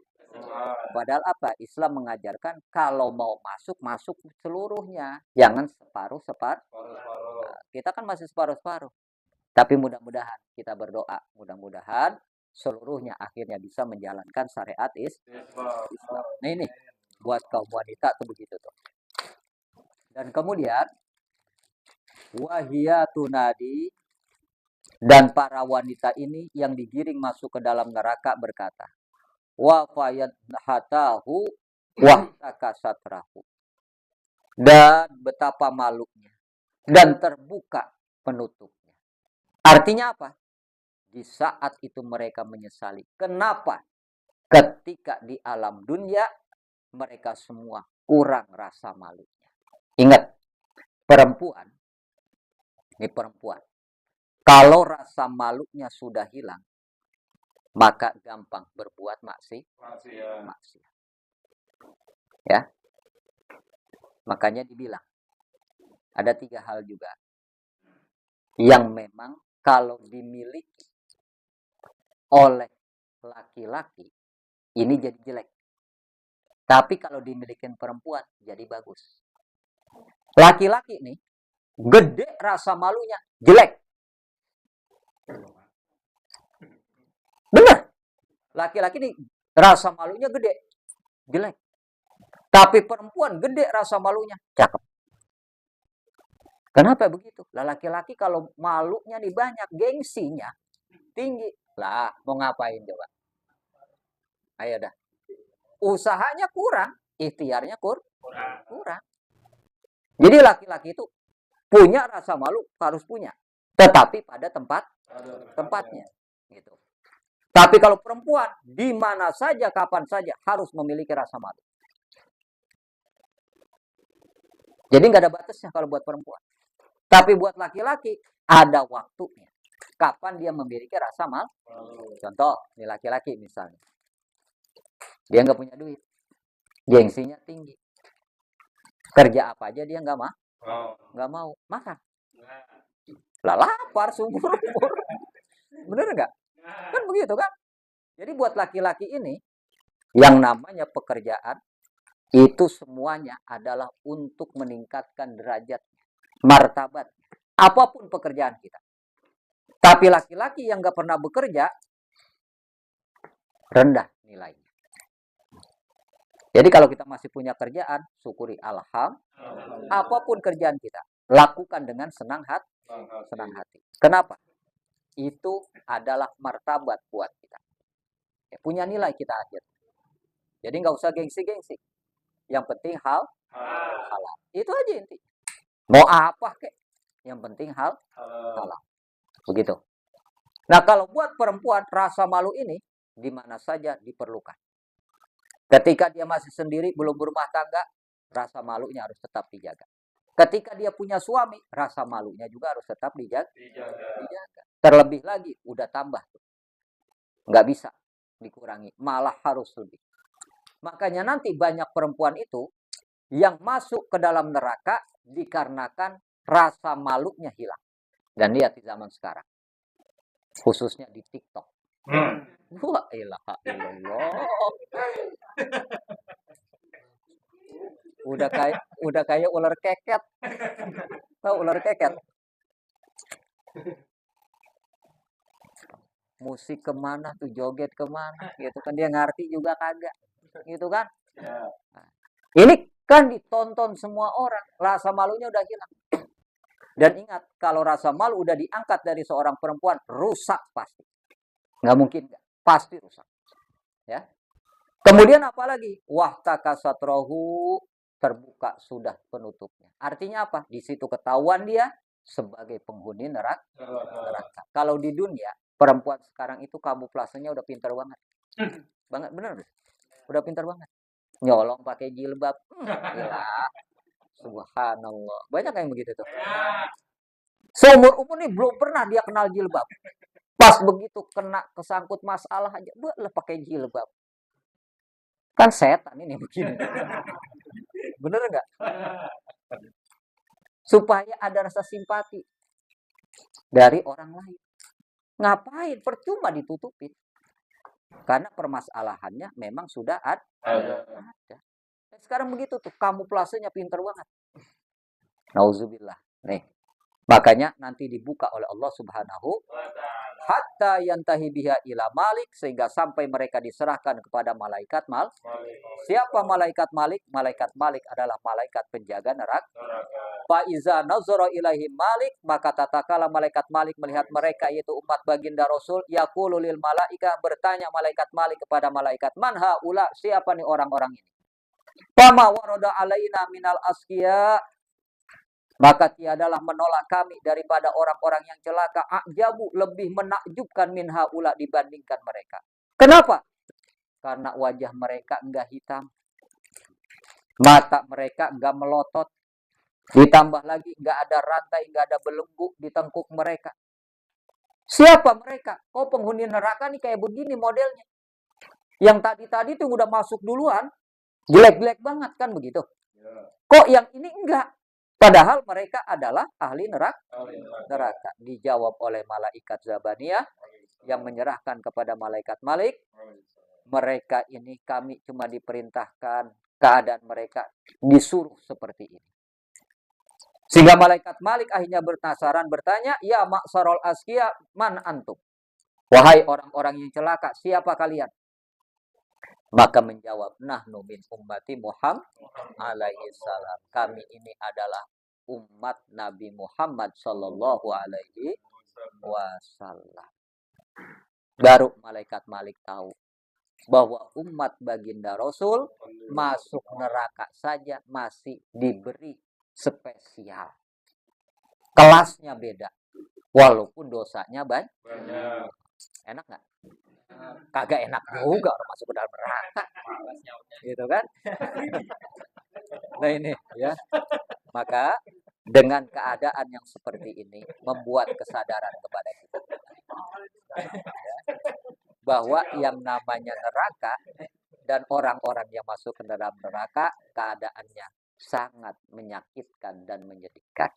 Padahal apa? Islam mengajarkan kalau mau masuk seluruhnya. Jangan separuh. Nah, kita kan masih separuh. Tapi mudah-mudahan kita berdoa. Mudah-mudahan seluruhnya akhirnya bisa menjalankan syariat Islam. Nah ini buat kaum wanita tuh begitu tuh. Dan kemudian wahiyatun dan para wanita ini yang digiring masuk ke dalam neraka berkata, wa fayadhatahu wa takasatrahu. Dan betapa malunya dan terbuka penutupnya. Artinya apa? Di saat itu mereka menyesali. Kenapa? Ketika di alam dunia mereka semua kurang rasa malunya. Ingat, perempuan, ini perempuan, kalau rasa malunya sudah hilang, maka gampang berbuat maksiat. Ya. Makanya dibilang, ada 3 hal juga yang memang kalau dimiliki oleh laki-laki, ini jadi jelek. Tapi kalau dimiliki perempuan, jadi bagus. Laki-laki nih, gede rasa malunya, jelek. Bener. Laki-laki nih, rasa malunya gede, jelek. Tapi perempuan gede rasa malunya, cakep. Kenapa begitu? Lah laki-laki kalau malunya nih banyak, gengsinya tinggi. Lah, mau ngapain coba? Ayo dah. Usahanya kurang, ikhtiarnya kurang. Jadi laki-laki itu punya rasa malu, harus punya. Tetapi pada tempatnya. Gitu. Tapi kalau perempuan, di mana saja, kapan saja, harus memiliki rasa malu. Jadi nggak ada batasnya kalau buat perempuan. Tapi buat laki-laki, ada waktunya. Kapan dia memiliki rasa malu? Contoh, ini laki-laki misalnya. Dia nggak punya duit. Gengsinya tinggi. Kerja apa aja dia nggak mau. Makan. Lah lapar, sumur-umur. Bener nggak? Kan begitu kan? Jadi buat laki-laki ini, yang namanya pekerjaan, itu semuanya adalah untuk meningkatkan derajat, martabat, apapun pekerjaan kita. Tapi laki-laki yang nggak pernah bekerja, rendah nilainya. Jadi kalau kita masih punya kerjaan, syukuri alhamdulillah. Apapun kerjaan kita, lakukan dengan senang hati. Kenapa? Itu adalah martabat buat kita. Ya, punya nilai kita akhir. Jadi nggak usah gengsi-gengsi. Yang penting halal. Itu aja inti. Mau apa kek? Yang penting halal. Begitu. Nah kalau buat perempuan, rasa malu ini di mana saja diperlukan. Ketika dia masih sendiri, belum berumah tangga, rasa malunya harus tetap dijaga. Ketika dia punya suami, rasa malunya juga harus tetap dijaga. Terlebih lagi, udah tambah. Nggak bisa dikurangi, malah harus lebih. Makanya nanti banyak perempuan itu yang masuk ke dalam neraka dikarenakan rasa malunya hilang. Dan lihat di zaman sekarang. Khususnya di TikTok. Wah, ilaha illallah. Udah kayak ular keket. Tahu ular keket? Musik kemana tuh, joget kemana gitu kan, dia ngerti juga kagak gitu kan. Nah, ini kan ditonton semua orang, rasa malunya udah hilang. Dan ingat, kalau rasa malu udah diangkat dari seorang perempuan, rusak pasti. Nggak mungkin, pasti rusak. Ya. Kemudian apalagi? Wahtaka satrohu, terbuka sudah penutupnya. Artinya apa? Di situ ketahuan dia sebagai penghuni neraka. Kalau di dunia, perempuan sekarang itu kamuflasenya udah pintar banget. Bener. Udah pintar banget. Nyolong pakai jilbab. Gila. Subhanallah. Banyak yang begitu tuh. Seumur umur nih belum pernah dia kenal jilbab. Pas begitu kena kesangkut masalah aja, lah pakai jilbab. Kan setan ini begini. Bener nggak? Supaya ada rasa simpati dari orang lain. Ngapain? Percuma ditutupin. Karena permasalahannya memang sudah ada. Sekarang begitu tuh, kamuflasenya pinter banget. Nauzubillah. Nih. Makanya nanti dibuka oleh Allah Subhanahu hatta yantahi biha ila malik, sehingga sampai mereka diserahkan kepada malaikat malik. Siapa malaikat malik? Malaikat malik adalah malaikat penjaga neraka. Fa iza nazara ilaihim malik, maka tatkala malaikat malik melihat mereka, yaitu umat baginda Rasul, yaqulu lil malaika, bertanya malaikat malik kepada malaikat, man haula, siapa nih orang-orang ini? Fama warada alaina minal asqiya, maka tiadalah menolak kami daripada orang-orang yang celaka. Ajabu, lebih menakjubkan min haula, dibandingkan mereka. Kenapa? Karena wajah mereka enggak hitam, mata mereka enggak melotot, ditambah lagi enggak ada rantai, enggak ada belenggu di tengkuk mereka. Siapa mereka? Oh, penghuni neraka nih kayak begini modelnya. Yang tadi tuh udah masuk duluan, jelek-jelek banget kan begitu. Kok yang ini enggak? Padahal mereka adalah ahli neraka. Dijawab oleh malaikat Zabaniyah yang menyerahkan kepada malaikat Malik. mereka ini kami cuma diperintahkan, keadaan mereka disuruh seperti ini. Sehingga malaikat Malik akhirnya bertasaran bertanya, ya maksarul askia man antum? Wahai orang-orang yang celaka, siapa kalian? Maka menjawab, nahnu min ummati Muhammad alaihi salam. Kami ini adalah umat Nabi Muhammad sallallahu alaihi wasallam. Baru malaikat Malik tahu bahwa umat baginda Rasul masuk neraka saja masih diberi spesial. Kelasnya beda. Walaupun dosanya banyak. Enak nggak? Kagak enak juga orang masuk ke dalam neraka. Gitu kan? Nah ini ya. Maka dengan keadaan yang seperti ini membuat kesadaran kepada kita. Ya, bahwa yang namanya neraka dan orang-orang yang masuk ke dalam neraka keadaannya sangat menyakitkan dan menyedihkan.